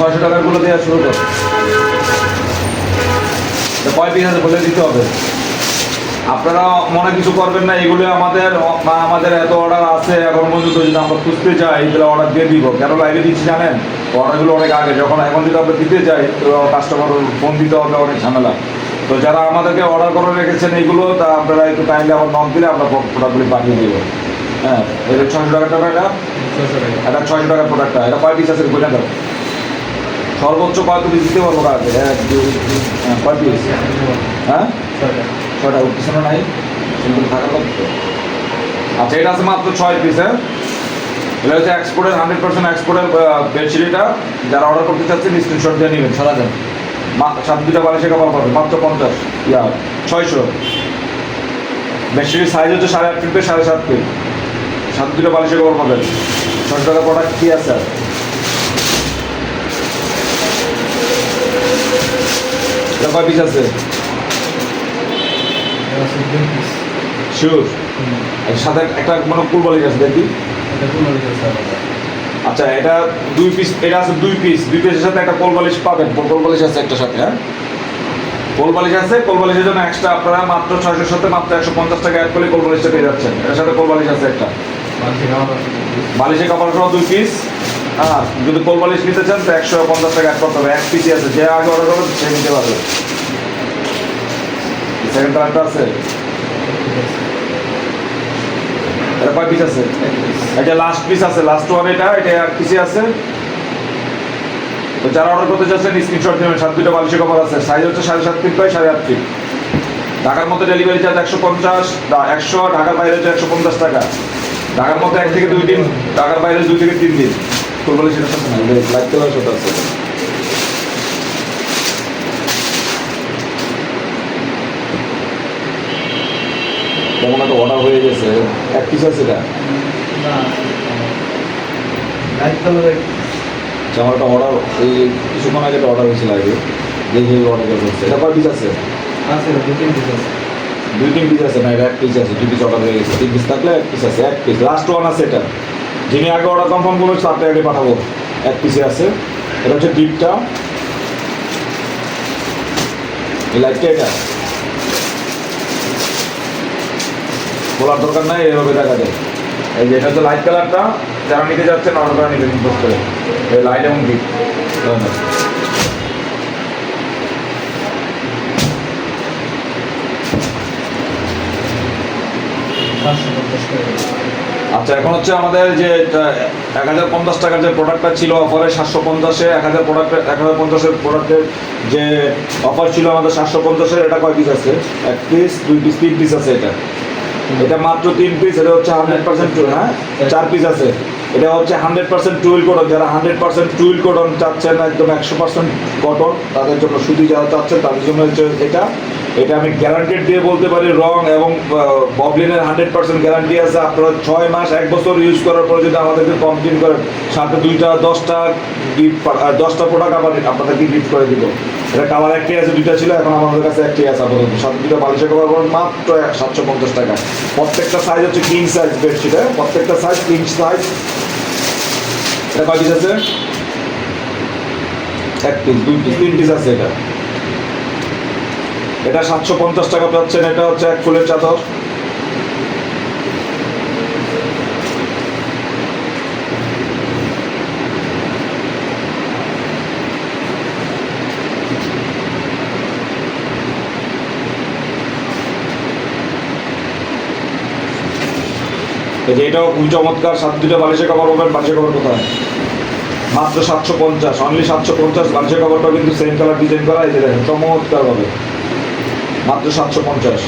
600 টাকার গুলো দেওয়া শুরু কর। কয় পিস আছে বলে দিতে হবে। আপনারা মনে কিছু করবেন না, এগুলো আমাদের এত অর্ডার আছে এখন পর্যন্ত, যদি আমরা খুঁজতে চাই তাহলে অর্ডার দিয়ে দিব। কেন লাইভে দিচ্ছি জানেন? অর্ডারগুলো অনেক আগে, যখন এখন যদি আমরা দিতে চাই তো কাস্টমার ফোন দিতে হবে, অনেক ঝামেলা। তো যারা আমাদেরকে অর্ডার করে রেখেছেন এগুলো, তা আপনারা একটু টাইমলি আমার নক দিলে আমরা প্রোডাক্টগুলি পাঠিয়ে দেবো। হ্যাঁ, এটা 600 টাকার টাকাটা, এটা 600 টাকার প্রোডাক্টটা। এটা কয় পিস আছে বলে দাও। সর্বোচ্চ কয় পিস দিতে পারবো কাছে? 1 2 3 কয় পিস? হ্যাঁ, 6টা উঠতেছে না, নাই সিম্পল থাকার কথা। আচ্ছা, এটা আছে মাত্র 6 পিস। হ্যাঁ, এটা হচ্ছে এক্সপোর্টের 100% এক্সপোর্টের বেডশিট। এটা যারা অর্ডার করতে চাচ্ছেন স্ক্রিনশট দিয়ে নেবেন, সারা দেন। 7 বালিশে কভার পাবে মাত্র 50 600। বেডশিটের সাইজ হচ্ছে 8.5 ফিট বাই 7.5 ফিট। 7 বালিশে কভার পাবেন। 600 টাকা প্রোডাক্ট কি আছে? এটা কয় পিস আছে? শিওর? এর সাথে একটা মানে কুল বালিশ আছে দেখি। আচ্ছা, এটা 2 পিস, এটা আছে 2 পিস। 2 পিসের সাথে একটা কোল বালিশ পাবেন। কোল বালিশ আছে একটা সাথে। হ্যাঁ, কোল বালিশ আছে। কোল বালিশের জন্য এক্সট্রা আপনারা মাত্র 600 সাথে মাত্র 150 টাকা অ্যাড করলে কোল বালিশটা পেয়ে যাচ্ছেন। এর সাথে কোল বালিশ আছে একটা। বালিশে কাপড় সহ 2 পিস। আর যদি কোল বালিশ নিতে চান তো 150 টাকা অ্যাড করতে হবে। 1 পিসই আছে, যে আগে অর্ডার করবে সে নিতে পারবে। সেকেন্ড কালারটা আছে। এটা কয় পিস আছে? এটা লাস্ট পিস আছে, লাস্ট ওয়ান। এটা 1 পিসই আছে। তো যারা অর্ডার করতে চাচ্ছেন স্ক্রিনশট নেবেন। 7 বালিশে কভার আছে। সাইজ হচ্ছে 7.5 ফিট বাই 8.5 ফিট। ঢাকার মধ্যে ডেলিভারি চার্জ 150, 100। ঢাকার বাইরে হচ্ছে 150 টাকা। ঢাকার মধ্যে 1 থেকে 2 দিন, ঢাকার বাইরে 2 থেকে 3 দিন। ফুল বালিশ এটার সাথে না, লাইট কালার সাথে আছে। কেমন একটা অর্ডার হয়ে গেছে। 1 পিস আছে এটা। আমার একটা অর্ডার এই কিছুক্ষণ আগে একটা অর্ডার হয়েছিল, আগে দেখে অর্ডার করছে। এটা কয় পিস আছে? 2-3 পিস আছে। না, এটা 1 পিস আছে। 2 পিস অর্ডার হয়ে গেছে। 3 পিস থাকলে 1 পিস আছে। 1 পিস লাস্ট ওয়ান আছে। এটা যিনি আগে অর্ডার কনফার্ম করবেন তারটা আগে পাঠাবো। 1 পিসে আছে। এটা হচ্ছে ডিপটা, এই লাইটটা। এটা খোলার দরকার নাই, এভাবে দেখা যায়। এই যে এটা হচ্ছে লাইট কালারটা। যারা নিতে যাচ্ছেন অর্ডার করে নিতে ইনবক্স করে। এই লাইট এবং ডিপ। আচ্ছা, এখন হচ্ছে আমাদের যে 1050 টাকার যে প্রোডাক্টটা ছিল অফারে 750-এ 1050-এর প্রোডাক্টের যে অফার ছিল আমাদের 750-এর, এটা কয় পিস আছে? 1 পিস, 2 পিস, 3 পিস আছে। এটা মাত্র 3 পিস। এটা হচ্ছে 100% টুইল। হ্যাঁ, 4 পিস আছে। এটা হচ্ছে 100% টুইল কটন। যারা 100% টুইল কটন চাচ্ছেন, একদম 100% কটন, তাদের জন্য, শুধু যারা চাচ্ছেন তাদের জন্য হচ্ছে এটা। এটা আমি গ্যারান্টেড দিয়ে বলতে পারি, রং এবং ববলিনের 100% গ্যারান্টি আছে। আপনারা 6 মাস 1 বছর ইউজ করার পরে যদি আমাদেরকে কমপ্লেন করেন, সাথে 10টা গিফট, 10টা প্রোডাক্ট আপনাদেরকে গিফট করে দিব। এটা কালার একটাই আছে, 2টা ছিল, এখন আমাদের কাছে একটাই আছে আপাতত। 7 বালিশে কভার করুন মাত্র 750 টাকা। প্রত্যেকটা সাইজ হচ্ছে কিং সাইজ বেডশিট। প্রত্যেকটা সাইজ কিং সাইজ। এটা কয় পিস আছে? 1 পিস, 2 পিস, 3 পিস আছে। এটা 750 টাকা পাচ্ছেন। এটা হচ্ছে 1 ফুলের চাদর। এটাও খুব চমৎকার। 7 বালিশে কভার পাবেন। বালিশে কভার কোথায়? মাত্র 750, অনলি 750। বালিশে কভারটাও কিন্তু সেম কালার ডিজাইন করা। এই যে দেখেন, চমৎকার হবে। মাত্র 750।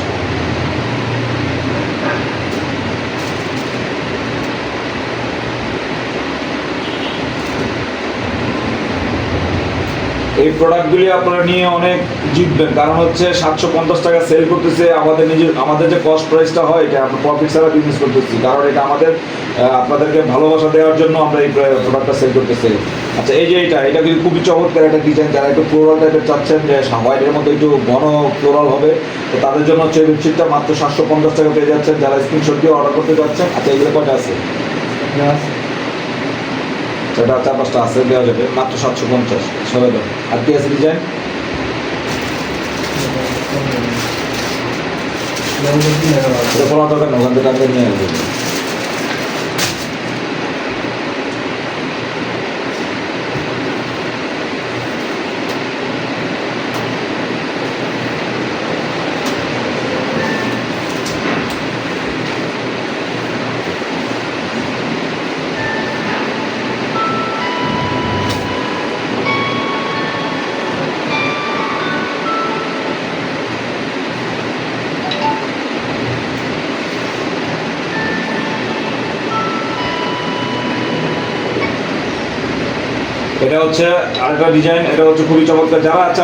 এই প্রোডাক্টগুলি আপনারা নিয়ে অনেক জিতবেন। কারণ হচ্ছে 750 টাকা সেল করতেছে। আমাদের যে কস্ট প্রাইসটা হয়, এটা আমরা প্রফিট ছাড়া বিজনেস করতেছি। কারণ এটা আমাদের আপনাদেরকে ভালোবাসা দেওয়ার জন্য আমরা এই প্রোডাক্টটা সেল করতেছি। আচ্ছা, এই যে এটা কিন্তু খুবই চমৎকার একটা ডিজাইন। যারা একটু ফ্লোরাল টাইপের চাচ্ছেন, যে হোয়াইটের মধ্যে একটু ঘন ফ্লোরাল হবে, তো তাদের জন্য হচ্ছে বেডশিটটা মাত্র 750 টাকা পেয়ে যাচ্ছেন, যারা স্ক্রিনশট দিয়ে অর্ডার করতে যাচ্ছেন। আচ্ছা, এগুলো কয়টা আছে? সেটা 4-5টা আছে, দেওয়া যাবে মাত্র 750 সবাই দাও। আর কি আছে ডিজাইন? এটা বলা দরকার না, ওখান থেকে টাকা নিয়ে আসবে। এটা হচ্ছে আরেকটা ডিজাইন, এটা হচ্ছে খুবই চমৎকার। যারা আচ্ছা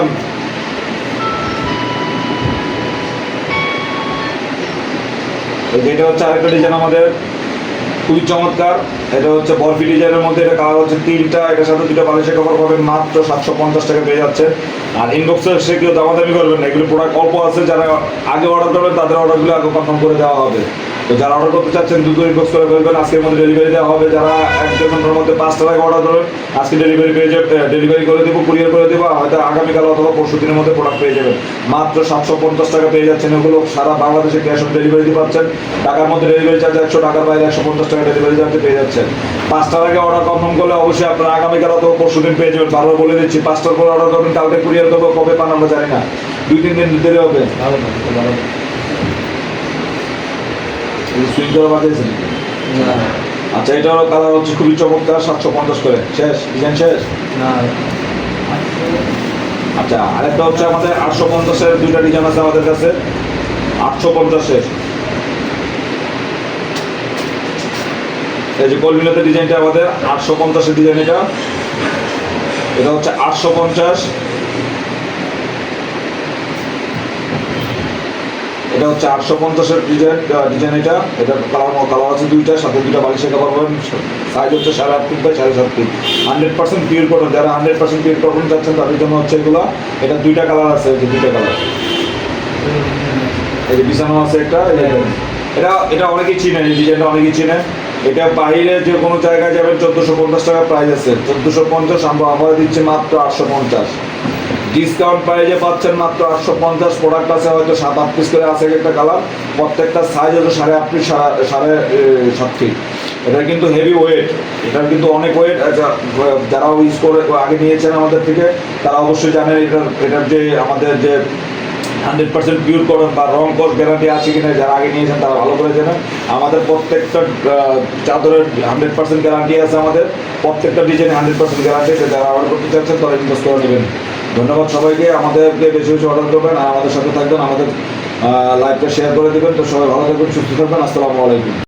এটা হচ্ছে আরেকটা ডিজাইন আমাদের খুবই চমৎকার। এটা হচ্ছে বরফি ডিজাইনের মধ্যে, এটা কালার হচ্ছে 3টা, এটার সাথে 2টা বালিশের কভার পাবেন মাত্র 750 টাকা পেয়ে যাচ্ছে। আর ইনবক্সে এসে কেউ দামাদামি করবেন না, এগুলো প্রোডাক্ট অল্প আছে, যারা আগে অর্ডার করবেন তাদের অর্ডারগুলো আগে কনফার্ম করে দেওয়া হবে। তো যারা অর্ডার করতে চাচ্ছেন দ্রুত ইনবক্স করে ফেলবেন, আজকের মধ্যে ডেলিভারি দেওয়া হবে। যারা 1-2 ঘন্টার মধ্যে 5টা টাকা অর্ডার করবেন আজকে ডেলিভারি পেয়ে যাবে, ডেলিভারি করে দেবো, কুরিয়ার করে দেবো, হয়তো আগামীকাল অথবা পরশু দিনের মধ্যে প্রোডাক্ট পেয়ে যাবেন। মাত্র 750 টাকা পেয়ে যাচ্ছেন। এগুলো সারা বাংলাদেশে ক্যাশ অন ডেলিভারি পাচ্ছেন। টাকার মধ্যে ডেলিভারি চার্জ 100, টাকার বাইরে 150 টাকা ডেলিভারি চার্জ পেয়ে যাচ্ছেন। 5টার আগে অর্ডার কনফার্ম করলে অবশ্যই আপনারা আগামীকাল অথবা পরশু দিন পেয়ে যাবেন। বারবার বলে দিচ্ছি, 5টার পর অর্ডার করবেন, কালকে কুরিয়ার করবো, কবে পান আমরা জানি না, 2-3 দিন দেরি হবে। সুইং করে বাজিয়েছেন? আচ্ছা, এটা হলো কালার হচ্ছে খুবই চমৎকার, 750 করে। শেষ ডিজাইন শেষ? আচ্ছা, আরেকটা হচ্ছে আমাদের 850-এর 2টা ডিজাইন আছে আমাদের কাছে। 850 শেষ। এই যে কলমিনাতে ডিজাইনটা আমাদের 850-এর ডিজাইন, এটা হচ্ছে 850। এটা হচ্ছে 850-এর ডিজাইন। এটা কালার আছে 2টা, সাথে 2টা বালিশের কভার পাবেন। সাইজ হচ্ছে 8.5 feet by 7.5 feet. 100% pure cotton. যারা 100% পিওর কটন চাচ্ছেন তাদের জন্য হচ্ছে এগুলো। এটা 2টা কালার আছে, এই যে 2টা কালার, এই যে বিছানো আছে একটা। এটা অনেকেই চিনেন, এই ডিজাইনটা অনেকেই চিনেন। এটা বাইরে যে কোনো জায়গায় যাবেন 1450 টাকা প্রাইস আছে। 1450 আমরা দিচ্ছি মাত্র 850। ডিসকাউন্ট প্রাইজে পাচ্ছেন মাত্র 850। প্রোডাক্ট আছে হয়তো 7-8 পিস করে আছে একটা কালার, প্রত্যেকটা সাইজ হচ্ছে 8.5 ফিট 7.5 ফিট। এটা কিন্তু হেভি ওয়েট, এটার কিন্তু অনেক ওয়েট। যারা ইউজ করে আগে নিয়েছেন আমাদের থেকে তারা অবশ্যই জানেন এটার যে আমাদের যে 100% পিওর কটন বা রং কস গ্যারান্টি আছে কিনা, যারা আগে নিয়েছেন তারা ভালো করে জানেন। আমাদের প্রত্যেকটা চাদরের 100% গ্যারান্টি আছে, আমাদের প্রত্যেকটা ডিজাইনে 100% গ্যারান্টি আছে। যারা অর্ডার করতে চাচ্ছেন তারা ইনভেস্ট করে নেবেন। ধন্যবাদ সবাইকে, আমাদেরকে বেশি বেশি অর্ডার করবেন আর আমাদের সাথে থাকবেন, আমাদের লাইভটা শেয়ার করে দেবেন। তো সবাই ভালো থাকবেন, সুস্থ থাকবেন। আসসালামু আলাইকুম।